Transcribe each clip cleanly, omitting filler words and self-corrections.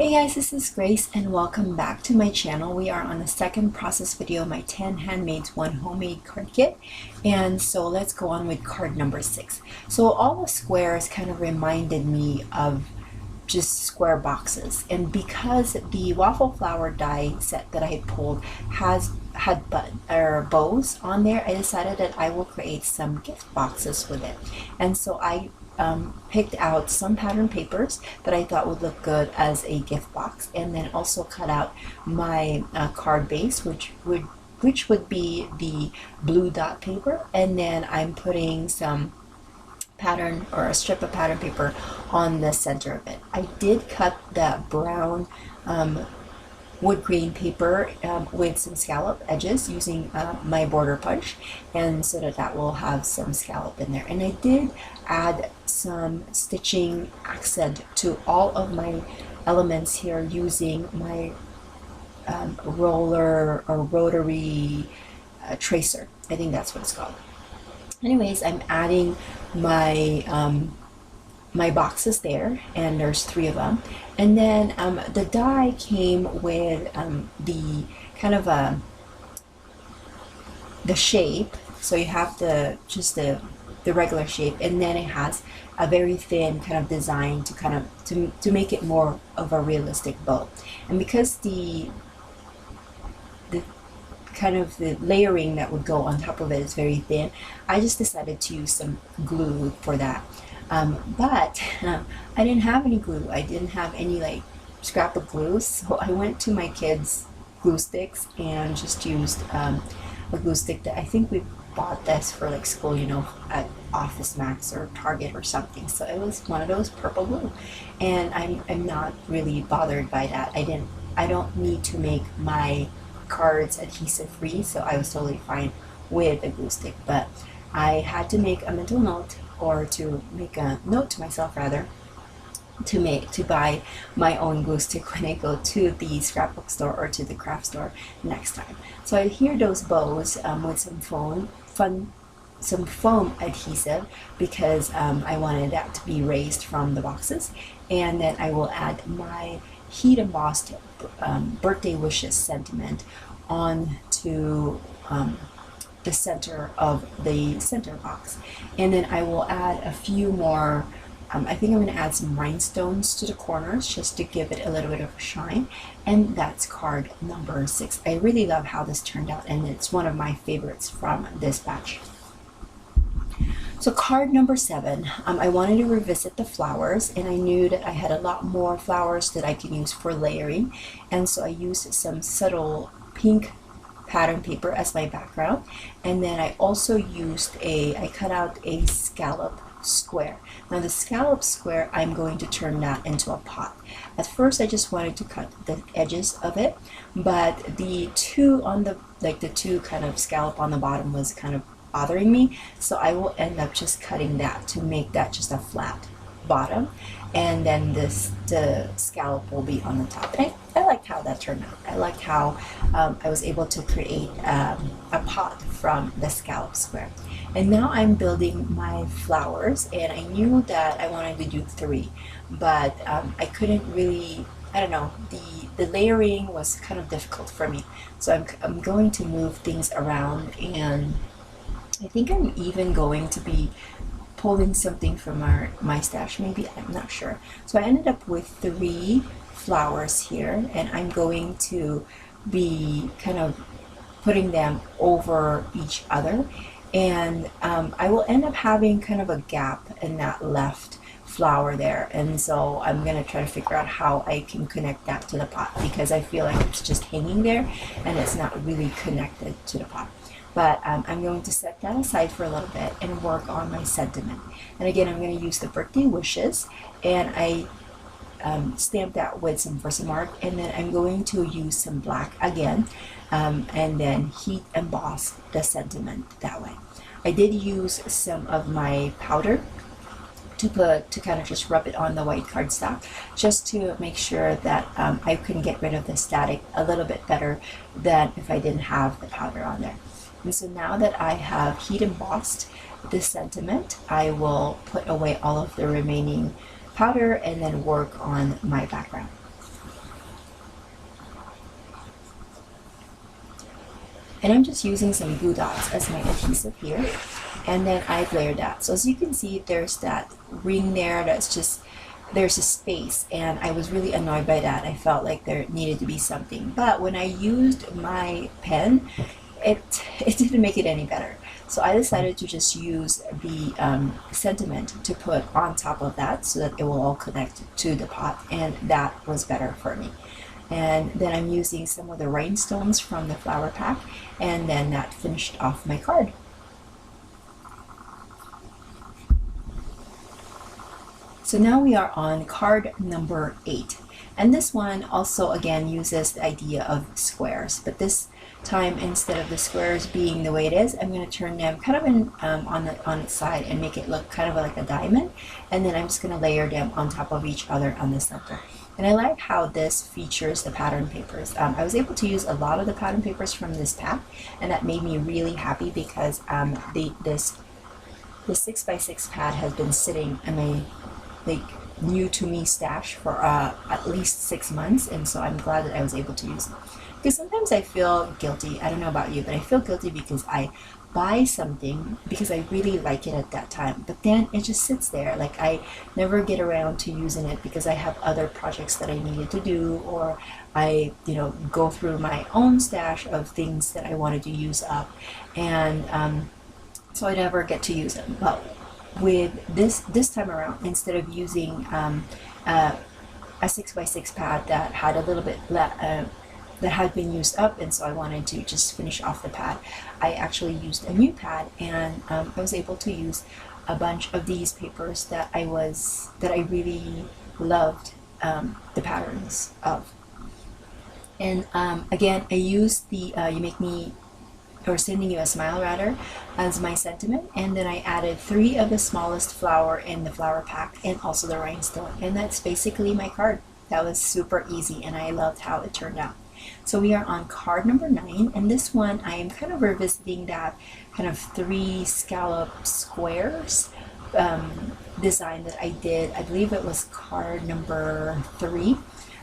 Hey guys, this is Grace and welcome back to my channel. We are on the second process video of my 10 handmade, 1 homemade card kit. And so let's go on with card number 6. So all the squares kind of reminded me of just square boxes, and because the waffle flower die set that I had pulled had bows on there, I decided that I will create some gift boxes with it. And so I picked out some pattern papers that I thought would look good as a gift box, and then also cut out my card base, which would be the blue dot paper, and then I'm putting some pattern or a strip of pattern paper on the center of it. I did cut that brown wood grain paper with some scallop edges using my border punch, and so that will have some scallop in there. And I did add some stitching accent to all of my elements here using my roller or rotary tracer. I think that's what it's called. Anyways, I'm adding my my boxes there, and there's 3 of them. And then the die came with the kind of the shape, so you have the regular shape, and then it has a very thin kind of design to kind of to make it more of a realistic bow. And because the kind of the layering that would go on top of it is very thin, I just decided to use some glue for that. But I didn't have any glue. I didn't have any like scrap of glue, so I went to my kids' glue sticks and just used a glue stick that I think we bought this for like school, you know, at Office Max or Target or something. So it was one of those purple glue, and I'm not really bothered by that. I don't need to make my cards adhesive free, so I was totally fine with a glue stick. But I had to make a mental note, or to make a note to myself rather, to buy my own glue stick when I go to the scrapbook store or to the craft store next time. So I adhere those bows with some foam adhesive, because I wanted that to be raised from the boxes. And then I will add my heat embossed birthday wishes sentiment onto the center of the center box. And then I will add a few more, I think I'm going to add some rhinestones to the corners just to give it a little bit of a shine. And that's card number 6. I really love how this turned out, and it's one of my favorites from this batch. So card number 7, I wanted to revisit the flowers, and I knew that I had a lot more flowers that I can use for layering, and so I used some subtle pink pattern paper as my background. And then I also used I cut out a scallop square. Now the scallop square, I'm going to turn that into a pot. At first I just wanted to cut the edges of it, but the two on the two kind of scallop on the bottom was kind of bothering me, so I will end up just cutting that to make that just a flat bottom, and then the scallop will be on the top. And I liked how that turned out. I liked how I was able to create a pot from the scallop square. And now I'm building my flowers, and I knew that I wanted to do 3, but I couldn't really, I don't know, the layering was kind of difficult for me, so I'm going to move things around, and I think I'm even going to be pulling something from my stash, maybe, I'm not sure. So I ended up with 3 flowers here, and I'm going to be kind of putting them over each other, and I will end up having kind of a gap in that left flower there, and so I'm going to try to figure out how I can connect that to the pot, because I feel like it's just hanging there and it's not really connected to the pot. But I'm going to set that aside for a little bit and work on my sentiment. And again, I'm going to use the birthday wishes, and I stamp that with some Versamark, and then I'm going to use some black again, and then heat emboss the sentiment that way. I did use some of my powder to kind of just rub it on the white cardstock, just to make sure that I can get rid of the static a little bit better than if I didn't have the powder on there. And so now that I have heat embossed this sentiment, I will put away all of the remaining powder and then work on my background. And I'm just using some glue dots as my adhesive here. And then I've layered that. So as you can see, there's that ring there that's just, there's a space, and I was really annoyed by that. I felt like there needed to be something. But when I used my pen, it didn't make it any better. So I decided to just use the sentiment to put on top of that so that it will all connect to the pot, and that was better for me. And then I'm using some of the rhinestones from the flower pack, and then that finished off my card. So now we are on card number 8. And this one also again uses the idea of squares, but this time instead of the squares being the way it is, I'm going to turn them kind of in on the side and make it look kind of like a diamond, and then I'm just going to layer them on top of each other on the center. And I like how this features the pattern papers. I was able to use a lot of the pattern papers from this pack, and that made me really happy because the 6x6 pad has been sitting in my new to me stash for at least 6 months, and so I'm glad that I was able to use it. Because sometimes I feel guilty, I don't know about you, but I feel guilty because I buy something because I really like it at that time, but then it just sits there. Like I never get around to using it because I have other projects that I needed to do, or I go through my own stash of things that I wanted to use up, and so I never get to use them. But with this time around, instead of using a 6x6 pad that had a little bit that had been used up, and so I wanted to just finish off the pad, I actually used a new pad, and I was able to use a bunch of these papers that I really loved the patterns of. And again, I used the You Make Me, or Sending You a Smile rather, as my sentiment, and then I added 3 of the smallest flower in the flower pack and also the rhinestone, and that's basically my card. That was super easy, and I loved how it turned out. So we are on card number 9, and this one I am kind of revisiting that kind of 3 scallop squares design that I did. I believe it was card number 3.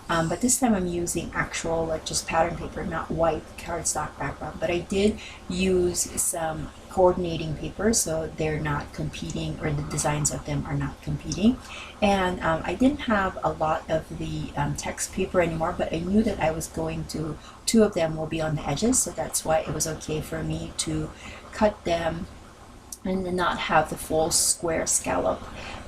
But this time I'm using actual, like, just pattern paper, not white cardstock background. But I did use some coordinating paper so they're not competing, or the designs of them are not competing. And I didn't have a lot of the text paper anymore, but I knew that I was going to, 2 of them will be on the edges, so that's why it was okay for me to cut them and not have the full square scallop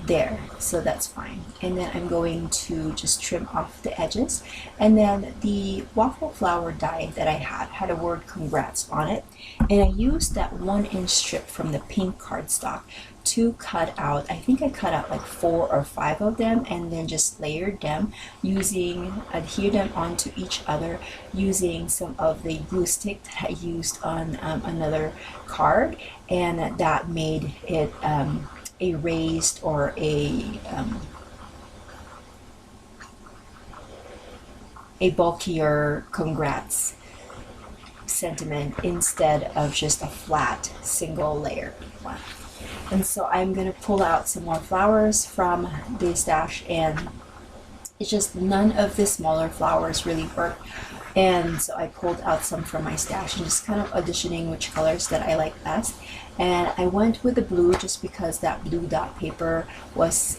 there, so that's fine. And then I'm going to just trim off the edges, and then the waffle flower die that I had a word congrats on it, and I used that 1-inch strip from the pink cardstock to cut out, I think I cut out like 4 or 5 of them, and then just layered them adhere them onto each other using some of the glue stick that I used on another card, and that made it a raised, or a bulkier congrats sentiment instead of just a flat single layer one. And so I'm going to pull out some more flowers from the stash, and it's just none of the smaller flowers really work, and so I pulled out some from my stash and just kind of auditioning which colors that I like best. And I went with the blue just because that blue dot paper was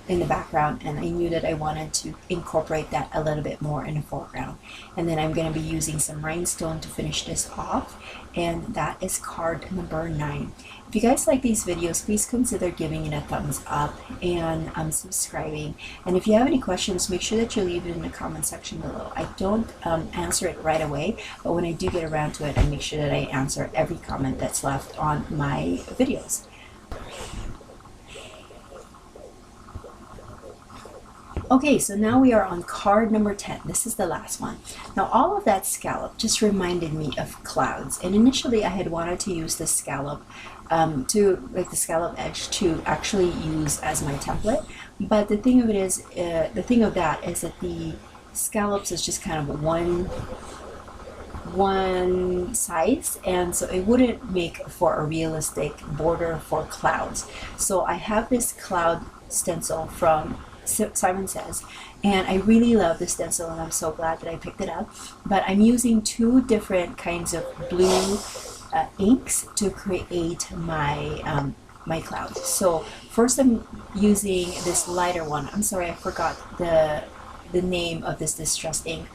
in the background, and I knew that I wanted to incorporate that a little bit more in the foreground. And then I'm going to be using some rhinestone to finish this off, and that is card number 9. If you guys like these videos, please consider giving it a thumbs up and subscribing. And if you have any questions, make sure that you leave it in the comment section below. I don't answer it right away, but when I do get around to it, I make sure that I answer every comment that's left on my videos. Okay, so now we are on card number 10. This is the last one. Now all of that scallop just reminded me of clouds, and initially I had wanted to use the scallop the scallop edge to actually use as my template, but the thing of it is, that the scallops is just kind of one size, and so it wouldn't make for a realistic border for clouds. So I have this cloud stencil from Simon Says, and I really love the stencil, and I'm so glad that I picked it up. But I'm using two different kinds of blue inks to create my my clouds. So first I'm using this lighter one. I'm sorry, I forgot the name of this distressed ink.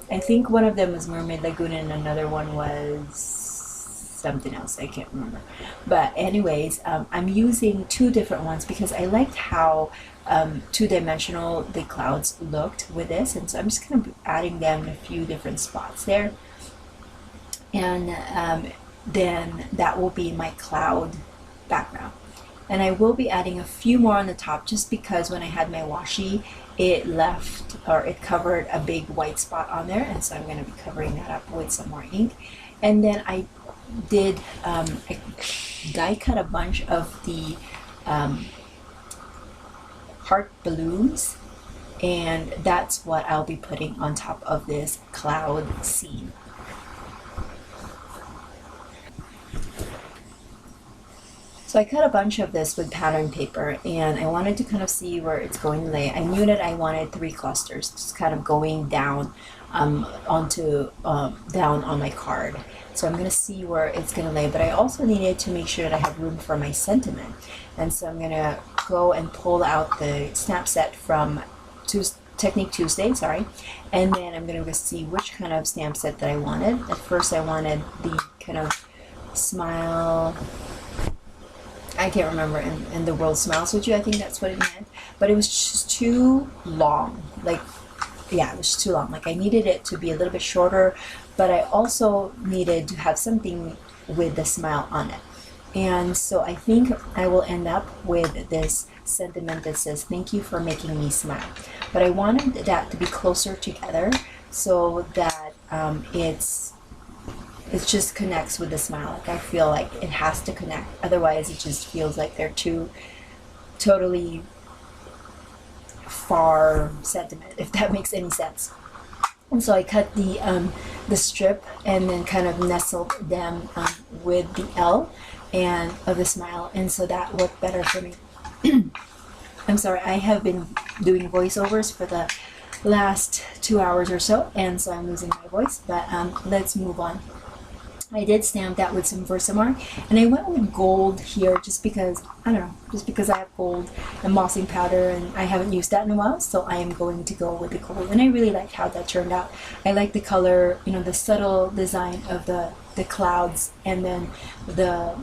I think one of them was Mermaid Lagoon and another one was something else. I can't remember. But anyways, I'm using two different ones because I liked how two-dimensional the clouds looked with this, and so I'm just going to be adding them in a few different spots there. And then that will be my cloud background. And I will be adding a few more on the top just because when I had my washi, it left, or it covered a big white spot on there, and so I'm going to be covering that up with some more ink. And then I did I die cut a bunch of the heart balloons, and that's what I'll be putting on top of this cloud scene. So I cut a bunch of this with pattern paper, and I wanted to kind of see where it's going to lay. I knew that I wanted 3 clusters, just kind of going down onto down on my card. So I'm going to see where it's going to lay, but I also needed to make sure that I have room for my sentiment. And so I'm going to go and pull out the snap set from Technique Tuesday, sorry, and then I'm going to go see which kind of stamp set that I wanted. At first I wanted the kind of smile, I can't remember, and the world smiles with you, I think that's what it meant, but it was just too long. Like, yeah, it was too long. Like, I needed it to be a little bit shorter, but I also needed to have something with the smile on it. And so I think I will end up with this sentiment that says, "Thank you for making me smile." But I wanted that to be closer together so that it just connects with the smile. Like, I feel like it has to connect. Otherwise, it just feels like they're two totally far sentiment, if that makes any sense. And so I cut the strip and then kind of nestled them with the L and of the smile, and so that worked better for me. I'm sorry, I have been doing voiceovers for the last 2 hours or so, and so I'm losing my voice, but let's move on. I did stamp that with some Versamark, and I went with gold here just because, I don't know, just because I have gold embossing powder and I haven't used that in a while, so I am going to go with the gold, and I really liked how that turned out. I like the color, you know, the subtle design of the clouds, and then the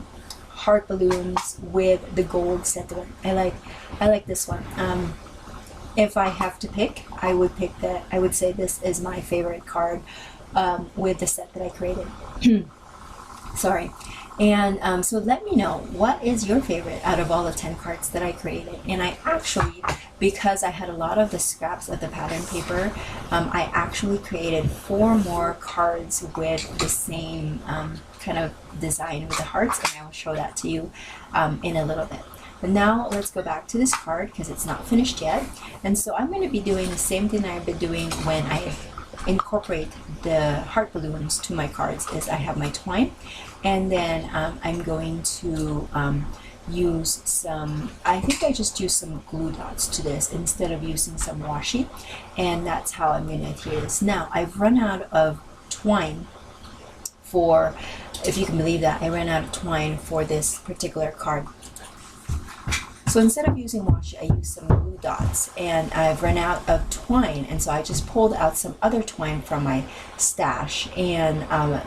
heart balloons with the gold sentiment. I like this one. If I have to pick, I would pick that. I would say this is my favorite card with the set that I created. Sorry. And so let me know, what is your favorite out of all the 10 cards that I created? And I actually, because I had a lot of the scraps of the pattern paper, I actually created 4 more cards with the same kind of design with the hearts, and I will show that to you in a little bit. But now let's go back to this card because it's not finished yet. And so I'm going to be doing the same thing I've been doing when I incorporate the heart balloons to my cards. Is I have my twine, and then I'm going to use some, I think I just used some glue dots to this instead of using some washi, and that's how I'm going to adhere this. Now I've run out of twine for, if you can believe that, I ran out of twine for this particular card. So instead of using washi, I used some glue dots, and I've run out of twine, and so I just pulled out some other twine from my stash, and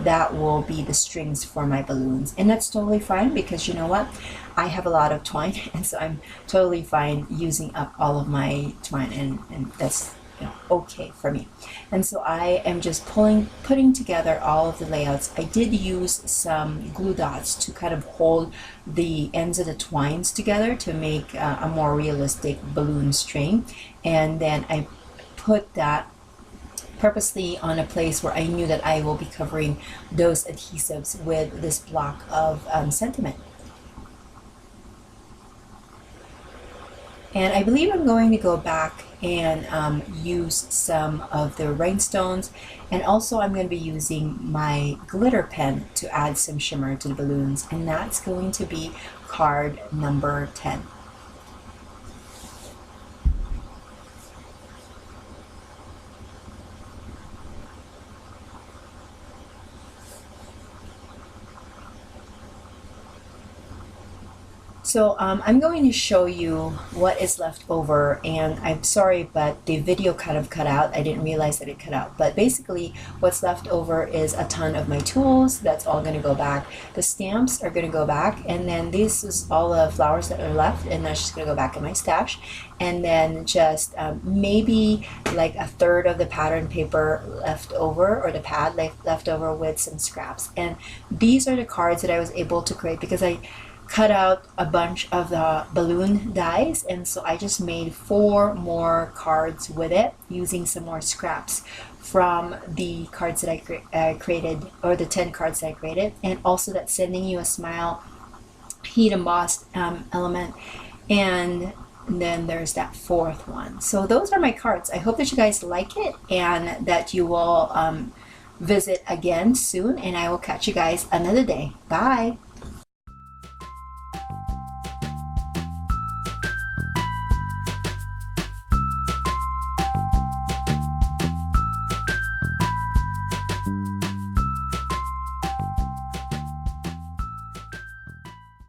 that will be the strings for my balloons. And that's totally fine because, you know what, I have a lot of twine, and so I'm totally fine using up all of my twine, and that's, you know, okay for me. And so I am just putting together all of the layouts. I did use some glue dots to kind of hold the ends of the twines together to make a more realistic balloon string, and then I put that purposely on a place where I knew that I will be covering those adhesives with this block of sentiment. And I believe I'm going to go back and use some of the rhinestones, and also I'm going to be using my glitter pen to add some shimmer to the balloons, and that's going to be card number 10. So I'm going to show you what is left over, and I'm sorry, but the video kind of cut out. I didn't realize that it cut out. But basically, what's left over is a ton of my tools. That's all going to go back. The stamps are going to go back, and then this is all the flowers that are left, and that's just going to go back in my stash. And then just maybe like a third of the pattern paper left over, or the pad left over with some scraps. And these are the cards that I was able to create because I cut out a bunch of the balloon dies, and so I just made 4 more cards with it using some more scraps from the cards that I created, or the 10 cards that I created, and also that Sending You a Smile heat embossed element, and then there's that 4th one. So those are my cards. I hope that you guys like it and that you will visit again soon, and I will catch you guys another day. Bye.